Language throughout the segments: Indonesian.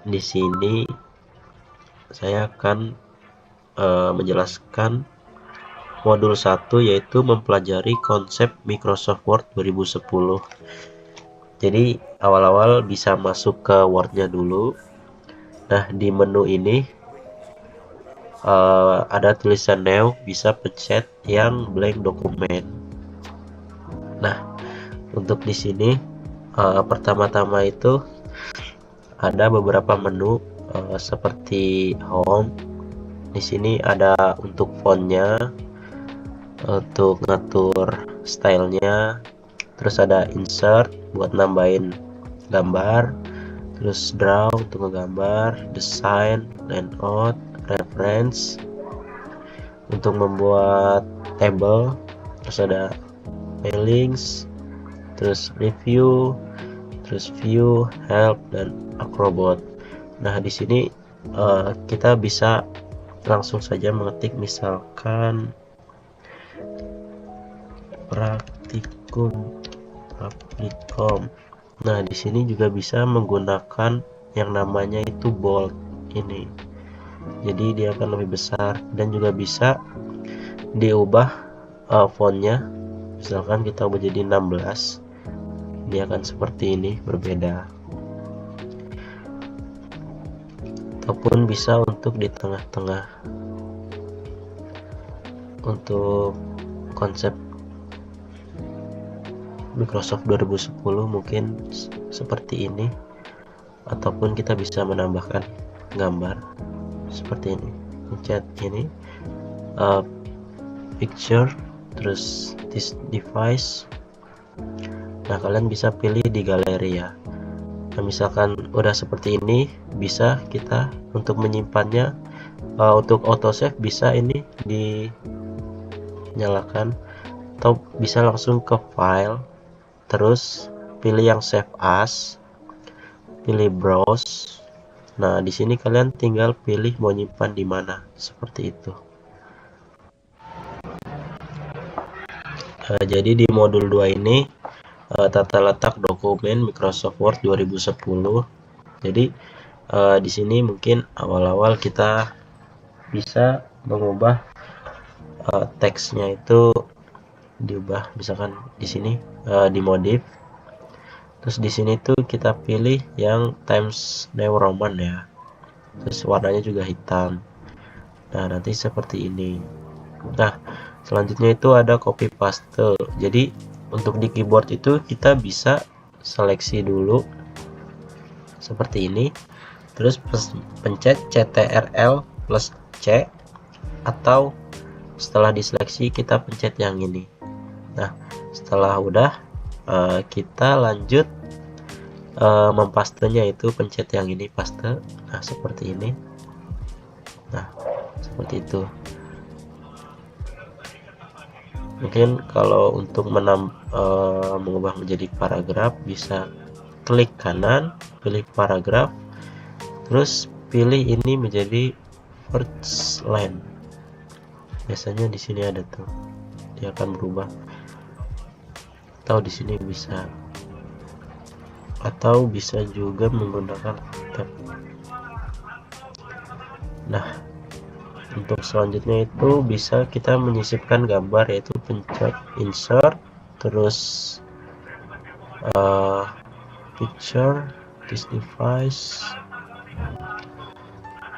di sini saya akan menjelaskan modul 1, yaitu mempelajari konsep Microsoft Word 2010. Jadi awal-awal bisa masuk ke Word-nya dulu. Nah, di menu ini ada tulisan new, bisa pencet yang blank dokumen. Nah, untuk di sini pertama-tama itu ada beberapa menu seperti home. Di sini ada untuk fontnya, untuk ngatur stylenya, terus ada insert buat nambahin gambar, terus draw untuk ngegambar, design, layout, reference untuk membuat table, terus ada mailings, terus review, terus view, help, dan acrobat. Nah, di sini kita bisa langsung saja mengetik misalkan praktikum. Nah, di sini juga bisa menggunakan yang namanya itu bold ini. Jadi dia akan lebih besar, dan juga bisa diubah fontnya. Misalkan kita ubah jadi 16, dia akan seperti ini, berbeda. Ataupun bisa untuk di tengah-tengah. Untuk konsep Microsoft 2010 mungkin seperti ini, ataupun kita bisa menambahkan gambar seperti ini. Pencet ini picture, terus this device. Nah, kalian bisa pilih di galeri ya. Nah, misalkan udah seperti ini, bisa kita untuk menyimpannya, untuk autosave bisa ini dinyalakan, atau bisa langsung ke file, terus pilih yang save as, pilih browse. Nah, di sini kalian tinggal pilih mau nyimpan di mana, seperti itu. Jadi di modul 2 ini tata letak dokumen Microsoft Word 2010. Jadi di sini mungkin awal-awal kita bisa mengubah teksnya itu, diubah misalkan di sini dimodif. Terus di sini tuh kita pilih yang Times New Roman ya. Terus warnanya juga hitam. Nah, nanti seperti ini. Nah, selanjutnya itu ada copy paste. Jadi untuk di keyboard itu kita bisa seleksi dulu seperti ini, terus pencet Ctrl+C, atau setelah diseleksi kita pencet yang ini. Nah, setelah udah kita lanjut mempastenya, itu pencet yang ini, paste. Nah, seperti ini. Nah, seperti itu. Mungkin kalau untuk mengubah menjadi paragraf, bisa klik kanan, pilih paragraf, terus pilih ini menjadi first line. Biasanya di sini ada tuh, dia akan berubah. Atau di sini bisa, atau bisa juga menggunakan tab. Nah, untuk selanjutnya itu bisa kita menyisipkan gambar, yaitu pencet insert, terus picture, this device,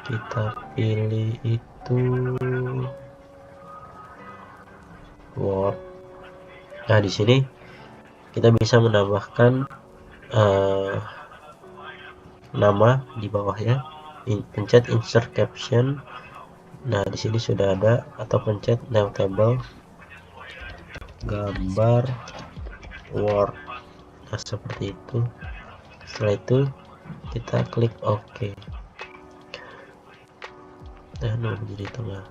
kita pilih itu Word. Nah, di sini kita bisa menambahkan nama di bawahnya, pencet insert caption. Nah, di sini sudah ada, atau pencet new table, gambar Word. Nah, seperti itu. Setelah itu kita klik OK. Nah, menjadi tengah.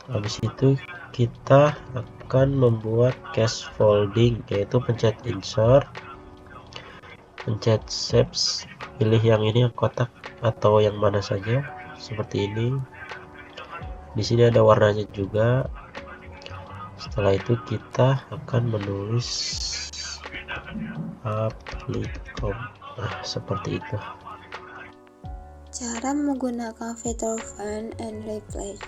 Habis itu kita akan membuat case folding, yaitu pencet insert, pencet shapes, pilih yang ini, kotak atau yang mana saja, seperti ini. Di sini ada warnanya juga. Setelah itu kita akan menulis Seperti itu. Cara menggunakan fitur Find and Replace.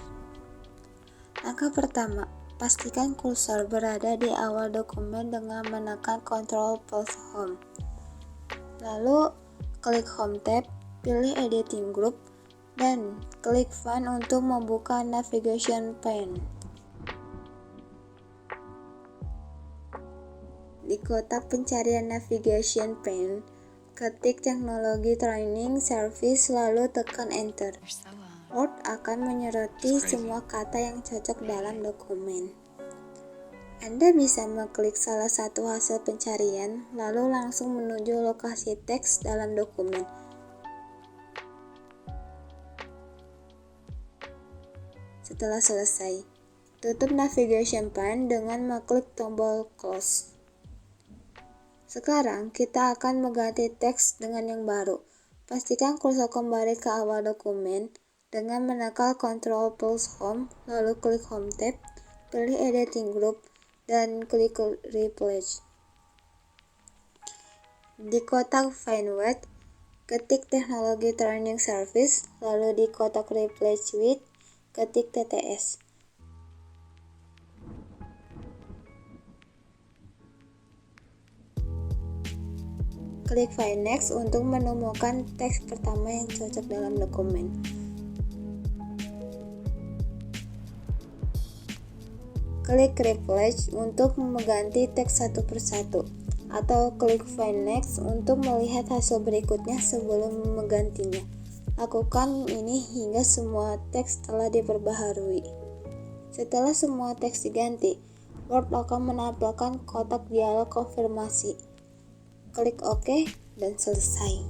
Langkah pertama, pastikan kursor berada di awal dokumen dengan menekan Ctrl plus Home. Lalu, klik Home tab, pilih Editing Group, dan klik Find untuk membuka navigation pane. Di kotak pencarian navigation pane, ketik Teknologi Training Service lalu tekan Enter. Word akan menyoroti semua kata yang cocok dalam dokumen. Anda bisa mengklik salah satu hasil pencarian, lalu langsung menuju lokasi teks dalam dokumen. Setelah selesai, tutup navigation pane dengan mengklik tombol Close. Sekarang kita akan mengganti teks dengan yang baru. Pastikan kursor kembali ke awal dokumen dengan menekan Ctrl plus Home, lalu klik Home tab, pilih Editing Group, dan klik Replace. Di kotak Find With, ketik Teknologi Training Service, lalu di kotak Replace With, ketik TTS. Klik Find Next untuk menemukan teks pertama yang cocok dalam dokumen. Klik Replace untuk mengganti teks satu persatu, atau klik Find Next untuk melihat hasil berikutnya sebelum menggantinya. Lakukan ini hingga semua teks telah diperbaharui. Setelah semua teks diganti, Word akan menampilkan kotak dialog konfirmasi. Klik OK dan selesai.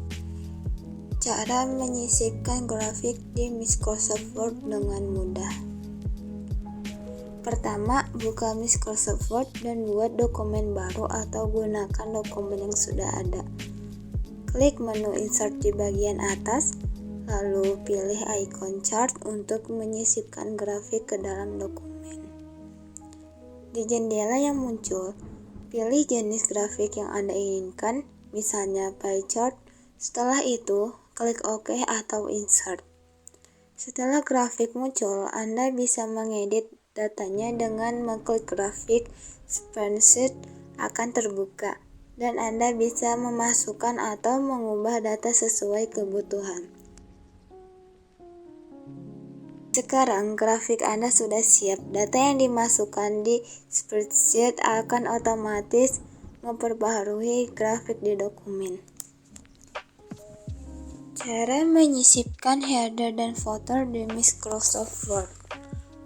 Cara menyisipkan grafik di Microsoft Word dengan mudah. Pertama, buka Microsoft Word dan buat dokumen baru atau gunakan dokumen yang sudah ada. Klik menu Insert di bagian atas, lalu pilih icon chart untuk menyisipkan grafik ke dalam dokumen. Di jendela yang muncul, pilih jenis grafik yang Anda inginkan, misalnya pie chart. Setelah itu, klik OK atau Insert. Setelah grafik muncul, Anda bisa mengedit datanya dengan mengklik grafik spreadsheet akan terbuka, dan Anda bisa memasukkan atau mengubah data sesuai kebutuhan. Sekarang grafik Anda sudah siap. Data yang dimasukkan di spreadsheet akan otomatis memperbaharui grafik di dokumen. Cara menyisipkan header dan footer di Microsoft Word.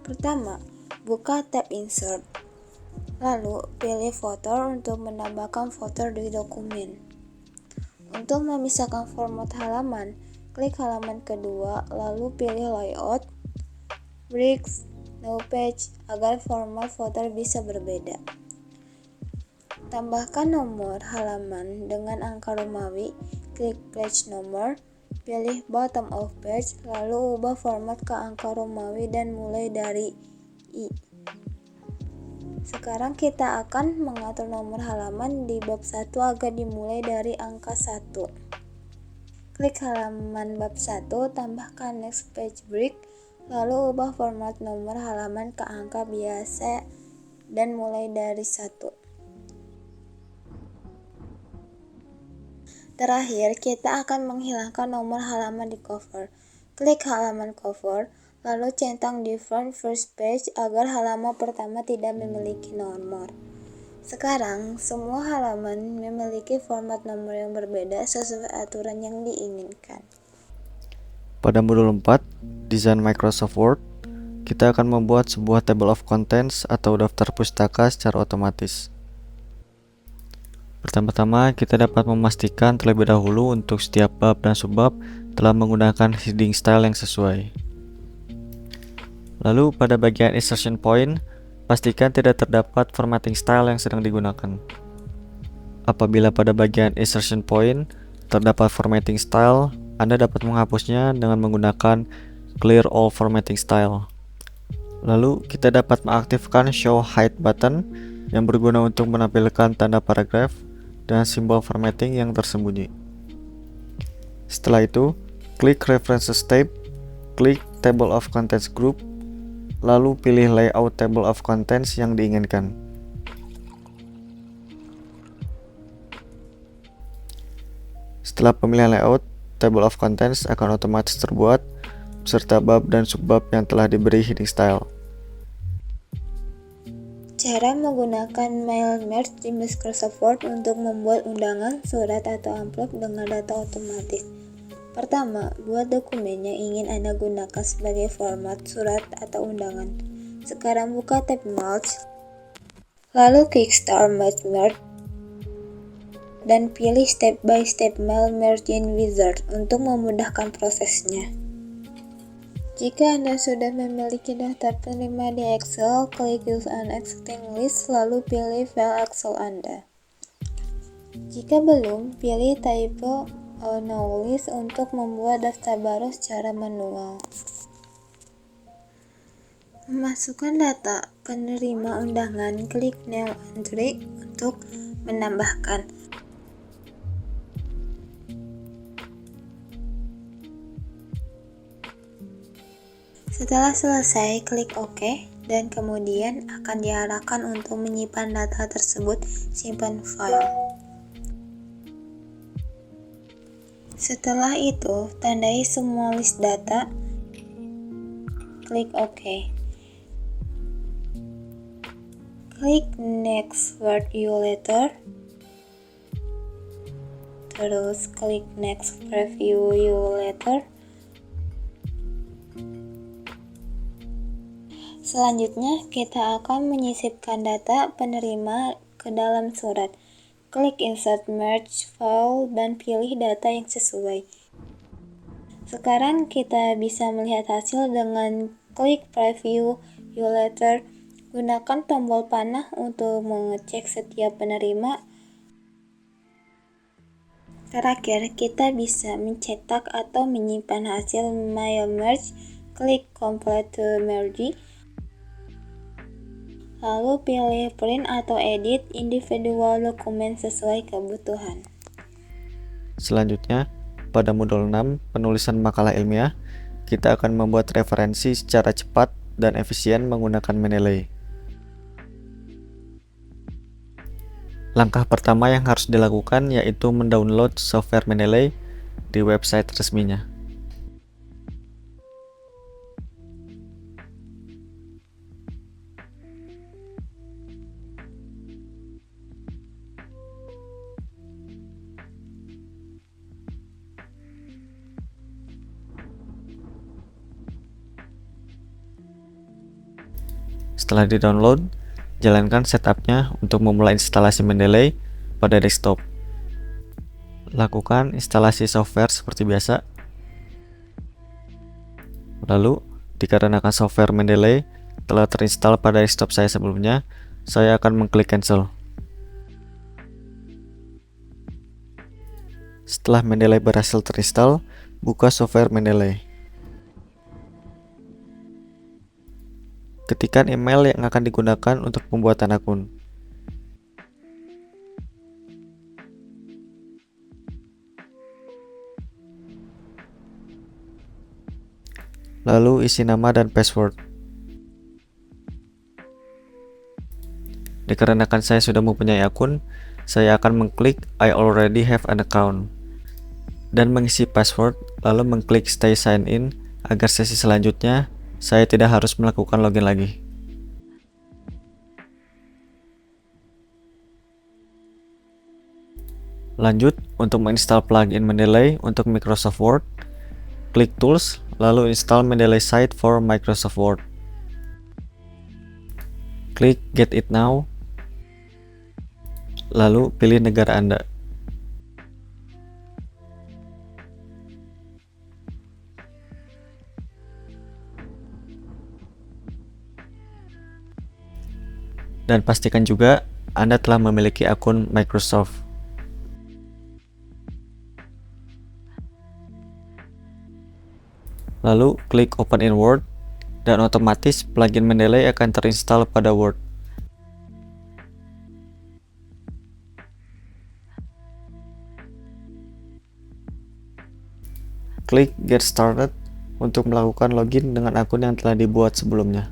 Pertama, buka tab Insert. Lalu pilih footer untuk menambahkan footer di dokumen. Untuk memisahkan format halaman, klik halaman kedua, lalu pilih Layout, Bricks, No Page agar format footer bisa berbeda. Tambahkan nomor halaman dengan angka Romawi, klik Page Number, pilih Bottom of Page, lalu ubah format ke angka Romawi dan mulai dari I. Sekarang kita akan mengatur nomor halaman di bab 1 agar dimulai dari angka 1. Klik halaman bab 1, tambahkan Next Page Break, lalu ubah format nomor halaman ke angka biasa dan mulai dari 1. Terakhir, kita akan menghilangkan nomor halaman di cover. Klik halaman cover, lalu centang di front first page agar halaman pertama tidak memiliki nomor. Sekarang, semua halaman memiliki format nomor yang berbeda sesuai aturan yang diinginkan. Pada modul 4, Desain Microsoft Word, kita akan membuat sebuah table of contents atau daftar pustaka secara otomatis. Pertama-tama, kita dapat memastikan terlebih dahulu untuk setiap bab dan subbab telah menggunakan heading style yang sesuai. Lalu pada bagian insertion point, pastikan tidak terdapat formatting style yang sedang digunakan. Apabila pada bagian insertion point terdapat formatting style, Anda dapat menghapusnya dengan menggunakan Clear All Formatting Style. Lalu kita dapat mengaktifkan Show Hide button yang berguna untuk menampilkan tanda paragraf dan simbol formatting yang tersembunyi. Setelah itu, klik References tab, klik Table of Contents Group, lalu pilih layout Table of Contents yang diinginkan. Setelah pemilihan layout, Table of Contents akan otomatis terbuat beserta bab dan subbab yang telah diberi heading style. Cara menggunakan mail merge di Microsoft Word untuk membuat undangan, surat, atau amplop dengan data otomatis. Pertama, buat dokumen yang ingin Anda gunakan sebagai format surat atau undangan. Sekarang buka tab Merge, lalu klik Start Merge, dan pilih Step by Step Mail Merging Wizard untuk memudahkan prosesnya. Jika Anda sudah memiliki daftar penerima di Excel, klik Use an Existing List, lalu pilih file Excel Anda. Jika belum, pilih Type Now List untuk membuat daftar baru secara manual. Memasukkan data penerima undangan, klik New Entry untuk menambahkan. Setelah selesai, klik OK, dan kemudian akan diarahkan untuk menyimpan data tersebut. Simpan file. Setelah itu, tandai semua list data, klik OK. Klik Next Word View Letter, terus klik Next Preview View Letter. Selanjutnya, kita akan menyisipkan data penerima ke dalam surat. Klik Insert Merge File dan pilih data yang sesuai. Sekarang kita bisa melihat hasil dengan klik Preview View Letter. Gunakan tombol panah untuk mengecek setiap penerima. Terakhir, kita bisa mencetak atau menyimpan hasil mail merge. Klik Complete to Merge. Lalu pilih print atau edit individual dokumen sesuai kebutuhan. Selanjutnya, pada modul 6 penulisan makalah ilmiah, kita akan membuat referensi secara cepat dan efisien menggunakan Mendeley. Langkah pertama yang harus dilakukan yaitu mendownload software Mendeley di website resminya. Setelah di-download, jalankan setupnya untuk memulai instalasi Mendeley pada desktop. Lakukan instalasi software seperti biasa. Lalu, dikarenakan software Mendeley telah terinstall pada desktop saya sebelumnya, saya akan mengklik cancel. Setelah Mendeley berhasil terinstall, buka software Mendeley. Ketikkan email yang akan digunakan untuk pembuatan akun. Lalu isi nama dan password. Dikarenakan saya sudah mempunyai akun, saya akan mengklik I already have an account dan mengisi password, lalu mengklik Stay Sign In agar sesi selanjutnya saya tidak harus melakukan login lagi. Lanjut, untuk menginstal plugin Mendeley untuk Microsoft Word, klik Tools, lalu install Mendeley Site for Microsoft Word. Klik Get It Now, lalu pilih negara Anda. Dan pastikan juga Anda telah memiliki akun Microsoft. Lalu klik Open in Word dan otomatis plugin Mendeley akan terinstall pada Word. klik Get Started untuk melakukan login dengan akun yang telah dibuat sebelumnya.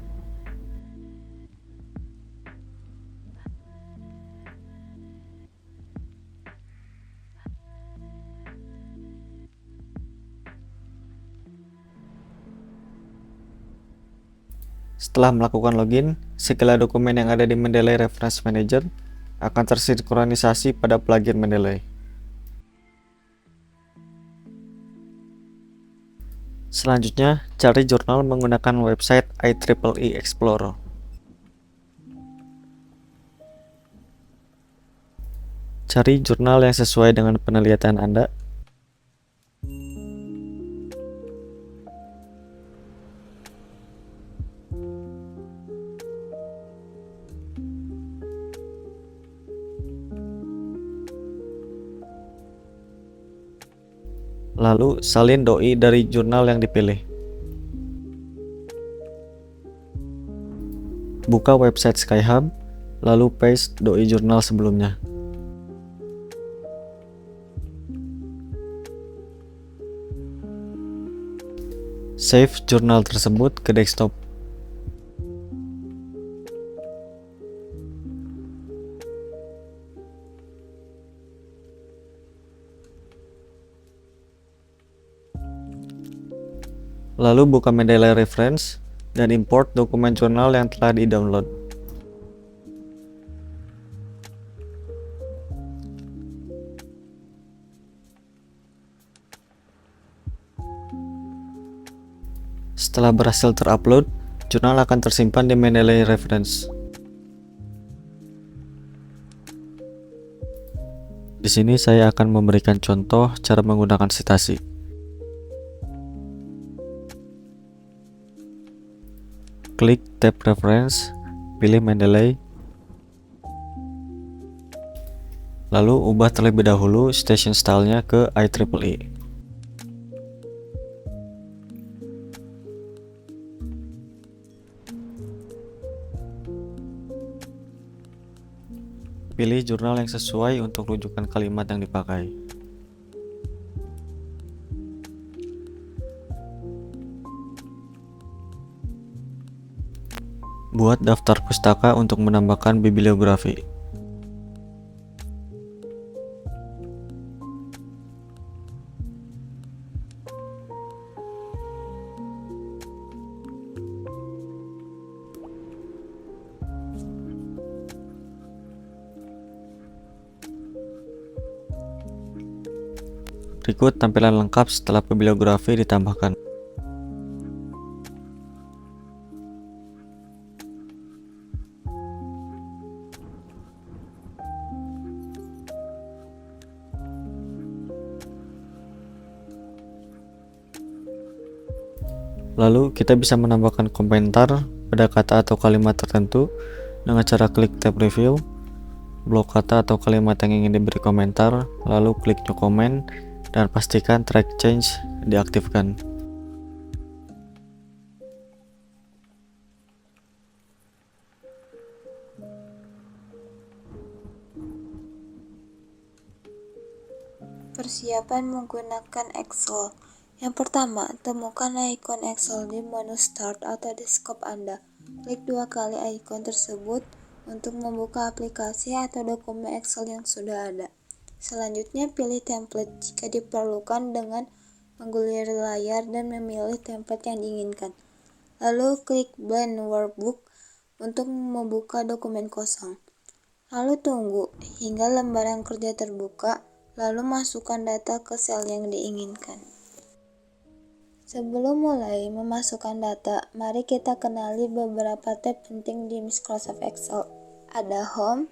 Setelah melakukan login, segala dokumen yang ada di Mendeley Reference Manager akan tersinkronisasi pada plugin Mendeley. Selanjutnya, cari jurnal menggunakan website IEEE Explorer. Cari jurnal yang sesuai dengan penelitian Anda. Lalu salin doi dari jurnal yang dipilih. Buka website Skyhub, lalu paste doi jurnal sebelumnya. Save jurnal tersebut ke desktop. Lalu buka Mendeley Reference dan import dokumen jurnal yang telah di-download. Setelah berhasil terupload, jurnal akan tersimpan di Mendeley Reference. Di sini saya akan memberikan contoh cara menggunakan citasi. Klik tab Reference, pilih Mendeley, lalu ubah terlebih dahulu station style-nya ke IEEE. Pilih jurnal yang sesuai untuk rujukan kalimat yang dipakai. Buat daftar pustaka untuk menambahkan bibliografi. Berikut tampilan lengkap setelah bibliografi ditambahkan. Lalu kita bisa menambahkan komentar pada kata atau kalimat tertentu dengan cara klik tab review, blok kata atau kalimat yang ingin diberi komentar, lalu klik new comment dan pastikan track change diaktifkan. Persiapan menggunakan Excel. Yang pertama, temukan ikon Excel di menu Start atau desktop Anda. Klik 2 kali ikon tersebut untuk membuka aplikasi atau dokumen Excel yang sudah ada. Selanjutnya, pilih template jika diperlukan dengan menggulir layar dan memilih template yang diinginkan. Lalu klik Blank Workbook untuk membuka dokumen kosong. Lalu tunggu hingga lembaran kerja terbuka, lalu masukkan data ke sel yang diinginkan. Sebelum mulai memasukkan data, mari kita kenali beberapa tab penting di Microsoft Excel. Ada Home,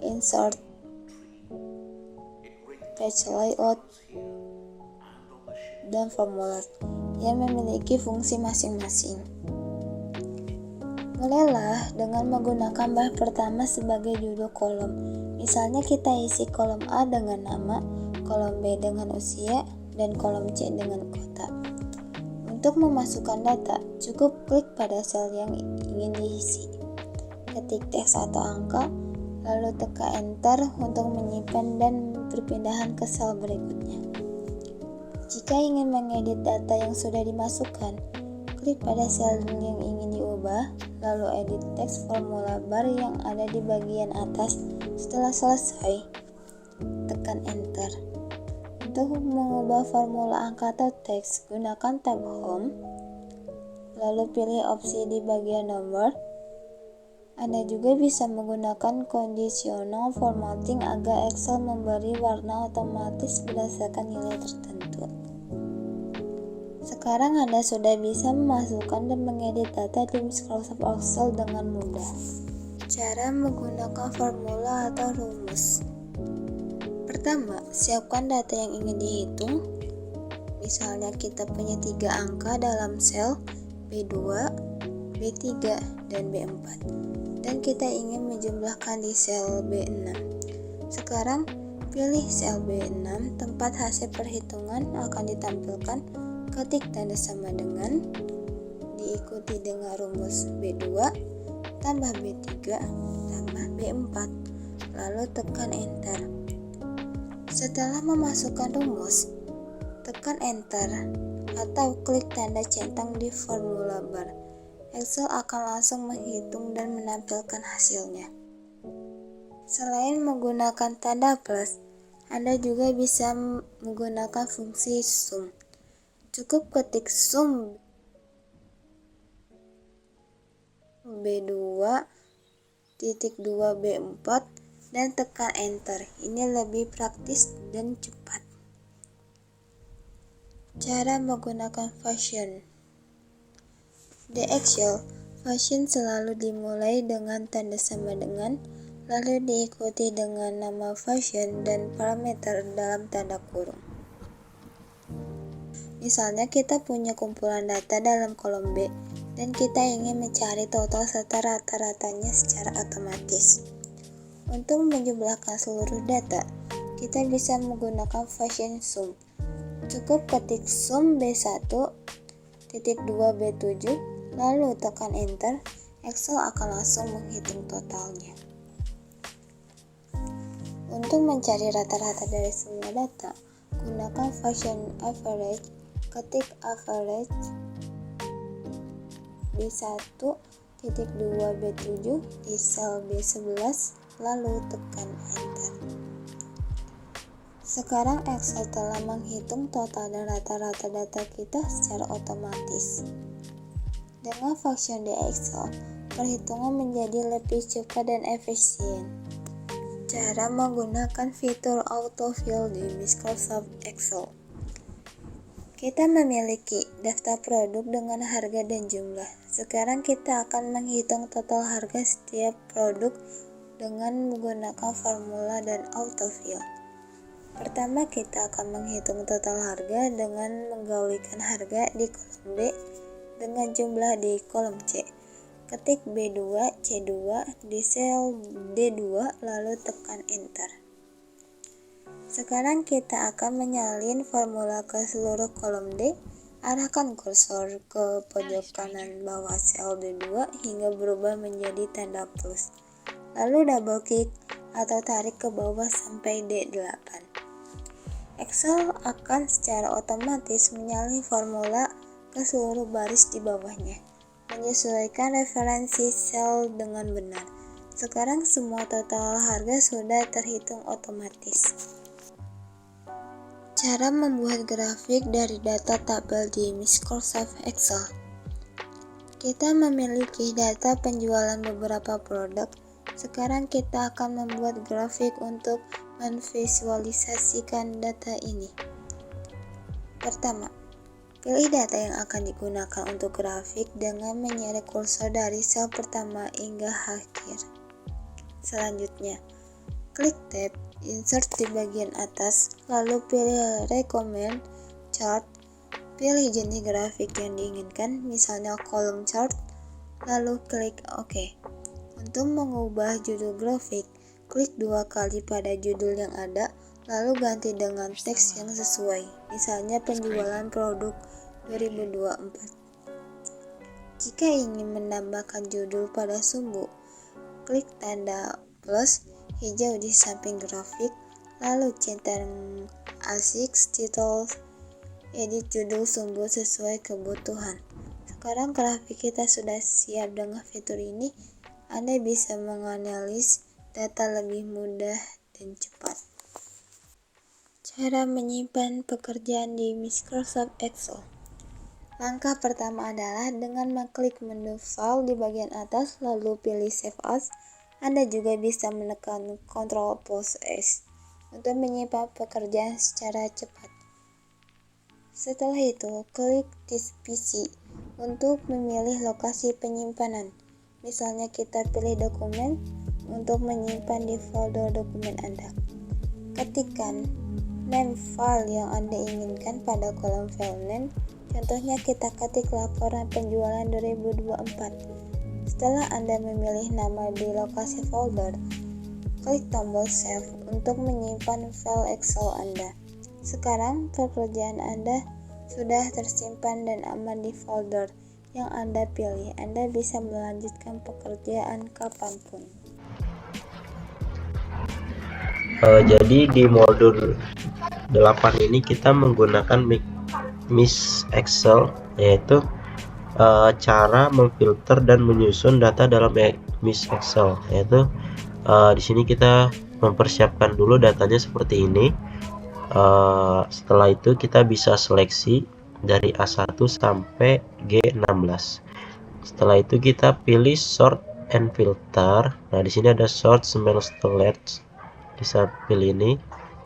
Insert, Page Layout, dan Formula yang memiliki fungsi masing-masing. Mulailah dengan menggunakan bar pertama sebagai judul kolom. Misalnya kita isi kolom A dengan nama, kolom B dengan usia, dan kolom C dengan kota. Untuk memasukkan data, cukup klik pada sel yang ingin diisi. Ketik teks atau angka, lalu tekan Enter untuk menyimpan dan berpindahan ke sel berikutnya. Jika ingin mengedit data yang sudah dimasukkan, klik pada sel yang ingin diubah, lalu edit teks formula bar yang ada di bagian atas. Setelah selesai, tekan Enter. Untuk mengubah formula angka atau teks, gunakan tab Home, lalu pilih opsi di bagian nomor. Anda juga bisa menggunakan conditional formatting agar Excel memberi warna otomatis berdasarkan nilai tertentu. Sekarang Anda sudah bisa memasukkan dan mengedit data di Microsoft Excel dengan mudah. Cara menggunakan formula atau rumus. Pertama, siapkan data yang ingin dihitung. Misalnya kita punya 3 angka dalam sel B2, B3, dan B4. Dan kita ingin menjumlahkan di sel B6. Sekarang, pilih sel B6, tempat hasil perhitungan akan ditampilkan. Ketik tanda sama dengan, diikuti dengan rumus B2, tambah B3, tambah B4, lalu tekan Enter. Setelah memasukkan rumus, tekan Enter atau klik tanda centang di formula bar. Excel akan langsung menghitung dan menampilkan hasilnya. Selain menggunakan tanda plus, Anda juga bisa menggunakan fungsi sum. Cukup ketik sum B2.2B4 dan tekan Enter. Ini lebih praktis dan cepat. Cara menggunakan function. Di Excel, function selalu dimulai dengan tanda sama dengan, lalu diikuti dengan nama function dan parameter dalam tanda kurung. Misalnya kita punya kumpulan data dalam kolom B dan kita ingin mencari total serta rata-ratanya secara otomatis. Untuk menjumlahkan seluruh data, kita bisa menggunakan function sum. Cukup ketik sum B1.2B7 lalu tekan Enter. Excel akan langsung menghitung totalnya. Untuk mencari rata-rata dari semua data, gunakan function average. Ketik average B1.2B7 di sel B11 lalu tekan Enter. Sekarang Excel telah menghitung total dan rata-rata data kita secara otomatis. Dengan function di Excel, perhitungan menjadi lebih cepat dan efisien. Cara menggunakan fitur autofill di Microsoft Excel. Kita memiliki daftar produk dengan harga dan jumlah. Sekarang kita akan menghitung total harga setiap produk dengan menggunakan formula dan autofill. Pertama, kita akan menghitung total harga dengan menggaulkan harga di kolom B dengan jumlah di kolom C. Ketik B2, C2 di sel D2 lalu tekan Enter. Sekarang kita akan menyalin formula ke seluruh kolom D. Arahkan kursor ke pojok kanan bawah sel D2 hingga berubah menjadi tanda plus. Lalu double klik atau tarik ke bawah sampai D8. Excel akan secara otomatis menyalin formula ke seluruh baris di bawahnya, menyesuaikan referensi sel dengan benar. Sekarang semua total harga sudah terhitung otomatis. Cara membuat grafik dari data tabel di Microsoft Excel. Kita memiliki data penjualan beberapa produk. Sekarang kita akan membuat grafik untuk memvisualisasikan data ini. Pertama, pilih data yang akan digunakan untuk grafik dengan menyeret kursor dari sel pertama hingga akhir. Selanjutnya, klik tab Insert di bagian atas, lalu pilih Recommend Chart, pilih jenis grafik yang diinginkan, misalnya column chart, lalu klik OK. Untuk mengubah judul grafik, klik 2 kali pada judul yang ada, lalu ganti dengan teks yang sesuai, misalnya penjualan produk 2024. Jika ingin menambahkan judul pada sumbu, klik tanda plus hijau di samping grafik, lalu centang A6 title edit judul sumber sesuai kebutuhan. Sekarang grafik kita sudah siap dengan fitur ini, Anda bisa menganalisis data lebih mudah dan cepat. Cara menyimpan pekerjaan di Microsoft Excel. Langkah pertama adalah dengan mengklik menu File di bagian atas, lalu pilih Save As. Anda juga bisa menekan Ctrl+S untuk menyimpan pekerjaan secara cepat. Setelah itu, klik This PC untuk memilih lokasi penyimpanan. Misalnya kita pilih dokumen untuk menyimpan di folder dokumen Anda. Ketikkan name file yang Anda inginkan pada kolom file name. Contohnya kita ketik laporan penjualan 2024. Setelah Anda memilih nama di lokasi folder, klik tombol Save untuk menyimpan file Excel Anda. Sekarang pekerjaan Anda sudah tersimpan dan aman di folder yang Anda pilih. Anda bisa melanjutkan pekerjaan kapanpun. Jadi di modul 8 ini kita menggunakan Miss Excel, yaitu cara memfilter dan menyusun data dalam Miss Excel. Yaitu di sini kita mempersiapkan dulu datanya seperti ini. Setelah itu kita bisa seleksi dari A1 sampai G16. Setelah itu kita pilih sort and filter. Nah, di sini ada sort, smell, storage. Bisa pilih ini.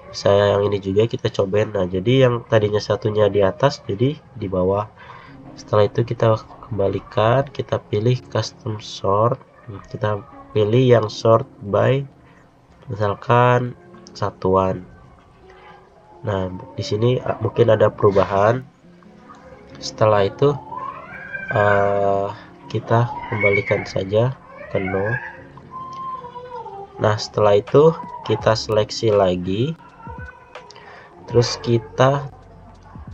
Saya yang ini juga kita cobain. Nah, jadi yang tadinya satunya di atas jadi di bawah. Setelah itu kita kembalikan, kita pilih custom sort. Kita pilih yang sort by misalkan satuan. Nah, di sini mungkin ada perubahan. Setelah itu kita kembalikan saja ke no. Nah, setelah itu kita seleksi lagi. Terus kita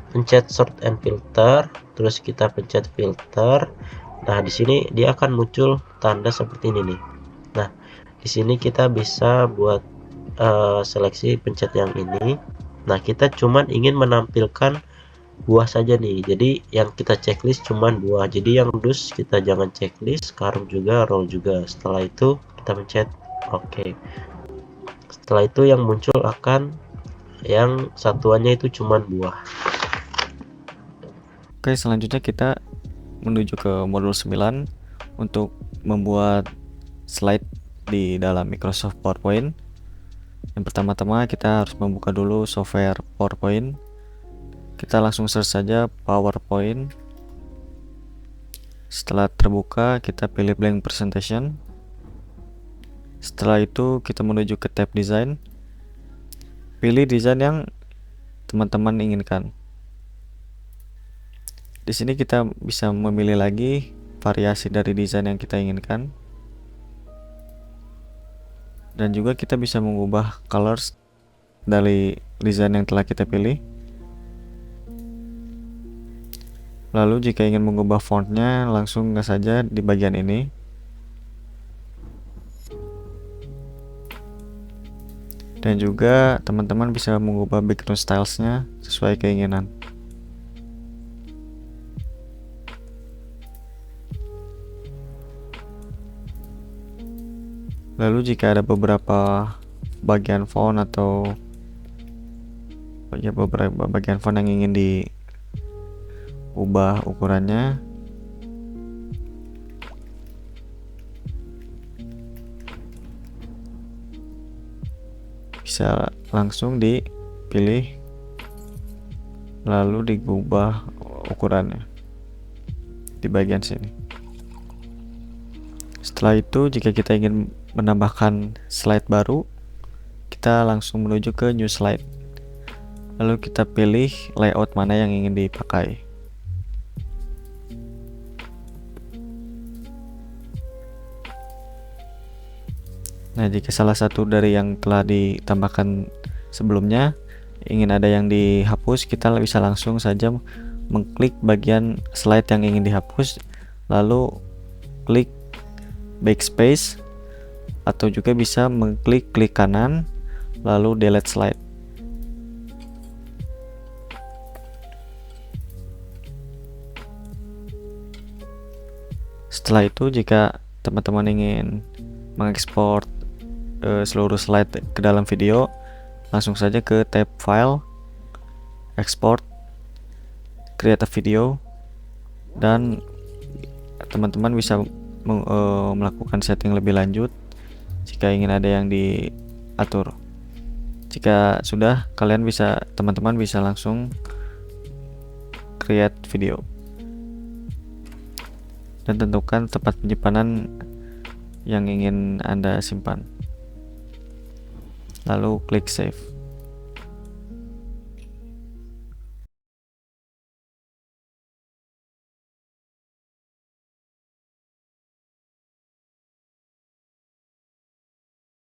pencet sort and filter, terus kita pencet filter. Nah, di sini dia akan muncul tanda seperti ini nih. Nah, di sini kita bisa buat seleksi, pencet yang ini. Nah, kita cuman ingin menampilkan buah saja nih. Jadi yang kita checklist cuman buah. Jadi yang dus kita jangan checklist, column juga, row juga. Setelah itu kita pencet oke. Setelah itu yang muncul akan yang satuannya itu cuman buah. Oke, selanjutnya kita menuju ke modul 9 untuk membuat slide di dalam Microsoft PowerPoint. Yang pertama-tama kita harus membuka dulu software PowerPoint. Kita langsung search saja PowerPoint. Setelah terbuka, kita pilih blank presentation. Setelah itu kita menuju ke tab design. Pilih desain yang teman-teman inginkan. Di sini kita bisa memilih lagi variasi dari desain yang kita inginkan. Dan juga kita bisa mengubah colors dari desain yang telah kita pilih. Lalu jika ingin mengubah fontnya, langsung saja di bagian ini. Dan juga teman-teman bisa mengubah background stylesnya sesuai keinginan. Lalu jika ada beberapa bagian font atau beberapa bagian font yang ingin diubah ukurannya, bisa langsung dipilih lalu diubah ukurannya di bagian sini. Setelah itu jika kita ingin menambahkan slide baru, kita langsung menuju ke new slide, lalu kita pilih layout mana yang ingin dipakai. Nah, jika salah satu dari yang telah ditambahkan sebelumnya ingin ada yang dihapus, kita bisa langsung saja mengklik bagian slide yang ingin dihapus, lalu klik backspace, atau juga bisa mengklik klik kanan lalu delete slide. Setelah itu, jika teman-teman ingin mengekspor seluruh slide ke dalam video, langsung saja ke tab File, Export, Create a Video, dan teman-teman bisa melakukan setting lebih lanjut jika ingin ada yang diatur. Jika sudah, teman-teman bisa langsung create video dan tentukan tempat penyimpanan yang ingin Anda simpan, lalu klik save.